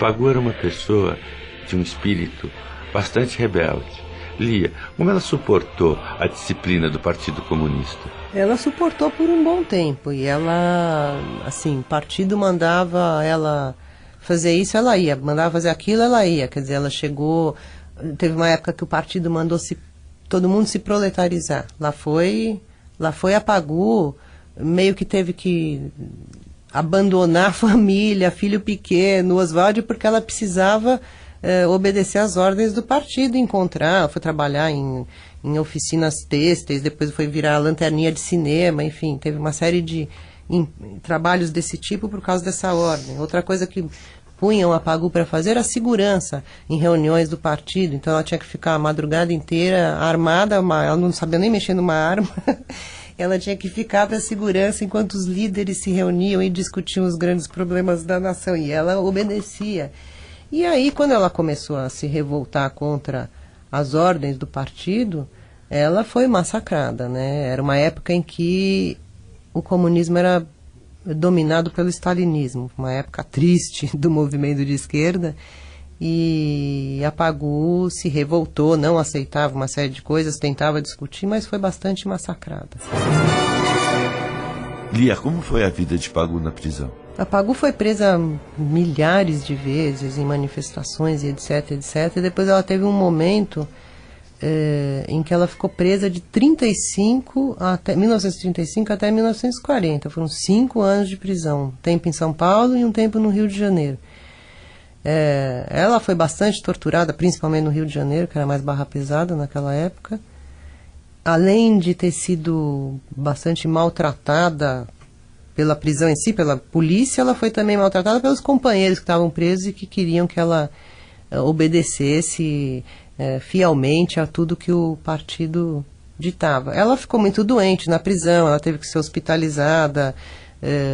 Pagu era uma pessoa de um espírito bastante rebelde. Lia, como ela suportou a disciplina do Partido Comunista? Ela suportou por um bom tempo e ela, assim, o partido mandava ela fazer isso, ela ia, mandava fazer aquilo, ela ia, quer dizer, ela chegou, teve uma época que o partido mandou todo mundo se proletarizar, lá foi a Pagu, meio que teve que abandonar a família, filho pequeno, Oswaldo, porque ela precisava obedecer às ordens do partido, foi trabalhar em oficinas têxteis, depois foi virar lanterninha de cinema, enfim, teve uma série de trabalhos desse tipo por causa dessa ordem. Outra coisa que punham a Pagu para fazer era a segurança em reuniões do partido, então ela tinha que ficar a madrugada inteira armada, ela não sabia nem mexer numa arma, ela tinha que ficar para a segurança enquanto os líderes se reuniam e discutiam os grandes problemas da nação, e ela obedecia. E aí, quando ela começou a se revoltar contra as ordens do partido, ela foi massacrada, né? Era uma época em que o comunismo era dominado pelo stalinismo, uma época triste do movimento de esquerda, e a Pagu se revoltou, não aceitava uma série de coisas, tentava discutir, mas foi bastante massacrada. Lia, como foi a vida de Pagu na prisão? A Pagu foi presa milhares de vezes em manifestações e etc, etc. E depois ela teve um momento em que ela ficou presa de 1935 até 1940. Foram 5 anos de prisão. Um tempo em São Paulo e um tempo no Rio de Janeiro. Ela foi bastante torturada, principalmente no Rio de Janeiro, que era mais barra pesada naquela época. Além de ter sido bastante maltratada pela prisão em si, pela polícia, ela foi também maltratada pelos companheiros que estavam presos e que queriam que ela obedecesse fielmente a tudo que o partido ditava. Ela ficou muito doente na prisão, ela teve que ser hospitalizada,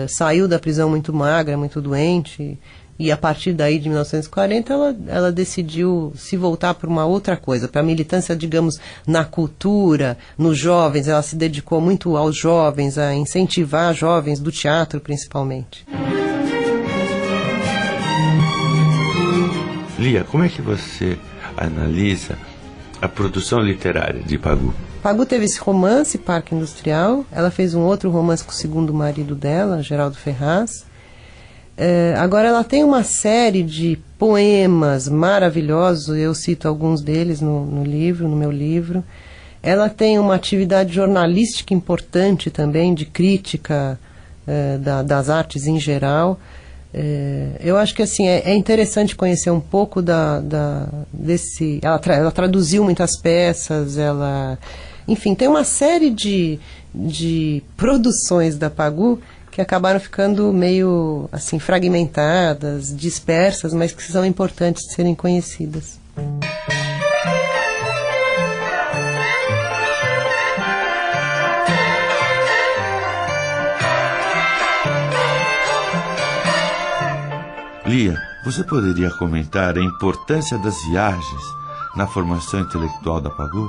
saiu da prisão muito magra, muito doente, e a partir daí, de 1940, ela decidiu se voltar para uma outra coisa, para a militância, digamos, na cultura, nos jovens. Ela se dedicou muito aos jovens, a incentivar jovens do teatro, principalmente. Lia, como é que você analisa a produção literária de Pagu? Pagu teve esse romance, Parque Industrial. Ela fez um outro romance com o segundo marido dela, Geraldo Ferraz. Agora ela tem uma série de poemas maravilhosos, eu cito alguns deles no meu livro. Ela tem uma atividade jornalística importante também, de crítica das artes em geral. Eu acho que assim, é interessante conhecer um pouco desse... Ela traduziu muitas peças, enfim, tem uma série de produções da Pagu que acabaram ficando meio assim fragmentadas, dispersas, mas que são importantes de serem conhecidas. Lia, você poderia comentar a importância das viagens na formação intelectual da Pagu?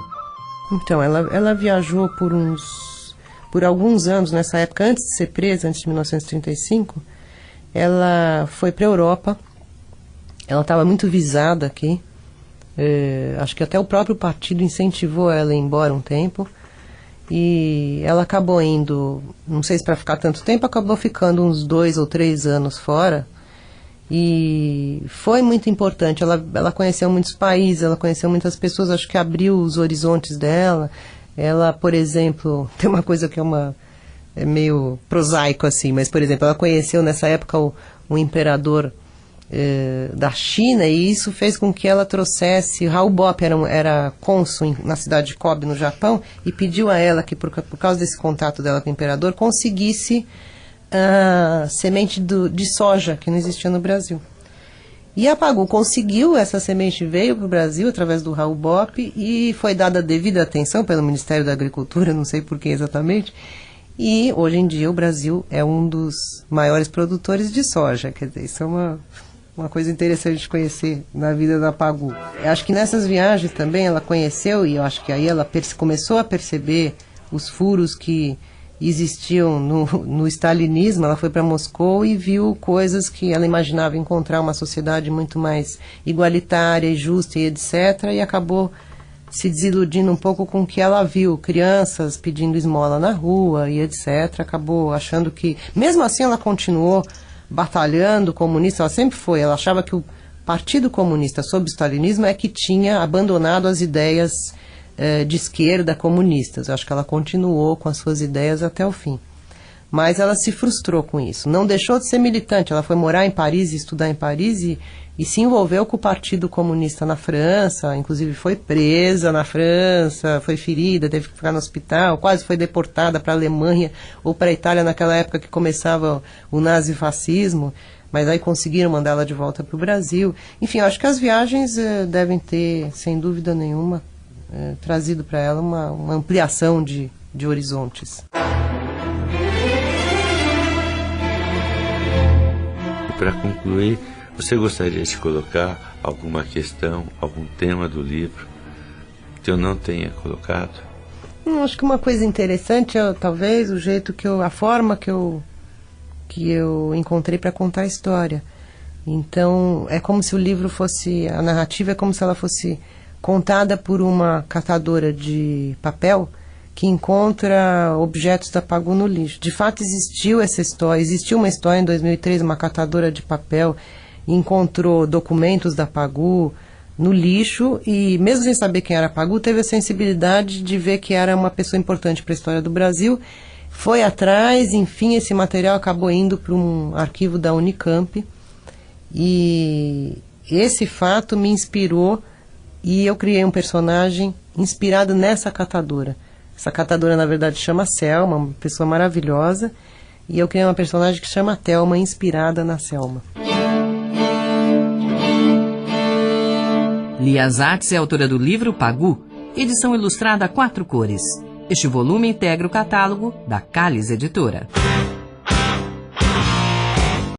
Então, ela viajou por alguns anos, nessa época, antes de ser presa, antes de 1935, ela foi para a Europa. Ela estava muito visada aqui. Acho que até o próprio partido incentivou ela a ir embora um tempo. E ela acabou indo, não sei se para ficar tanto tempo, acabou ficando uns 2 ou 3 anos fora. E foi muito importante. Ela conheceu muitos países, ela conheceu muitas pessoas, acho que abriu os horizontes dela. Ela, por exemplo, tem uma coisa que é meio prosaico assim, mas, por exemplo, ela conheceu nessa época o imperador da China, e isso fez com que ela trouxesse... Raul Bopp era cônsul na cidade de Kobe, no Japão, e pediu a ela que, por causa desse contato dela com o imperador, conseguisse a semente de soja, que não existia no Brasil. E a Pagu conseguiu, essa semente veio para o Brasil através do Raul Bopp e foi dada devida atenção pelo Ministério da Agricultura, não sei por que exatamente, e hoje em dia o Brasil é um dos maiores produtores de soja. Quer dizer, isso é uma coisa interessante de conhecer na vida da Pagu. Eu acho que nessas viagens também ela conheceu, e eu acho que aí ela começou a perceber os furos que existiam no stalinismo. Ela foi para Moscou e viu coisas que ela imaginava encontrar uma sociedade muito mais igualitária e justa e etc. E acabou se desiludindo um pouco com o que ela viu, crianças pedindo esmola na rua e etc. Acabou achando que, mesmo assim ela continuou batalhando comunista, ela sempre foi, ela achava que o Partido Comunista sob o stalinismo é que tinha abandonado as ideias de esquerda comunistas. Eu acho que ela continuou com as suas ideias até o fim. Mas ela se frustrou com isso. Não deixou de ser militante. Ela foi morar em Paris e estudar em Paris e se envolveu com o Partido Comunista na França. Inclusive foi presa na França, foi ferida, teve que ficar no hospital, quase foi deportada para a Alemanha ou para a Itália naquela época que começava o nazifascismo. Mas aí conseguiram mandá-la de volta para o Brasil. Enfim, eu acho que as viagens devem ter, sem dúvida nenhuma, trazido para ela uma ampliação de horizontes. E para concluir, você gostaria de colocar alguma questão, algum tema do livro que eu não tenha colocado? Acho que uma coisa interessante é talvez o jeito a forma que eu encontrei para contar a história. Então, é como se o livro fosse, a narrativa é como se ela fosse contada por uma catadora de papel que encontra objetos da Pagou no lixo. De fato, existiu uma história em 2003, uma catadora de papel encontrou documentos da Pagou no lixo e, mesmo sem saber quem era a Pagou, teve a sensibilidade de ver que era uma pessoa importante para a história do Brasil, foi atrás, enfim, esse material acabou indo para um arquivo da Unicamp e esse fato me inspirou e eu criei um personagem inspirado nessa catadora. Essa catadora, na verdade, chama Selma, uma pessoa maravilhosa, e eu criei uma personagem que chama Thelma, inspirada na Selma. Lia Zartes é autora do livro Pagou, edição ilustrada a 4 cores. Este volume integra o catálogo da Cáliz Editora.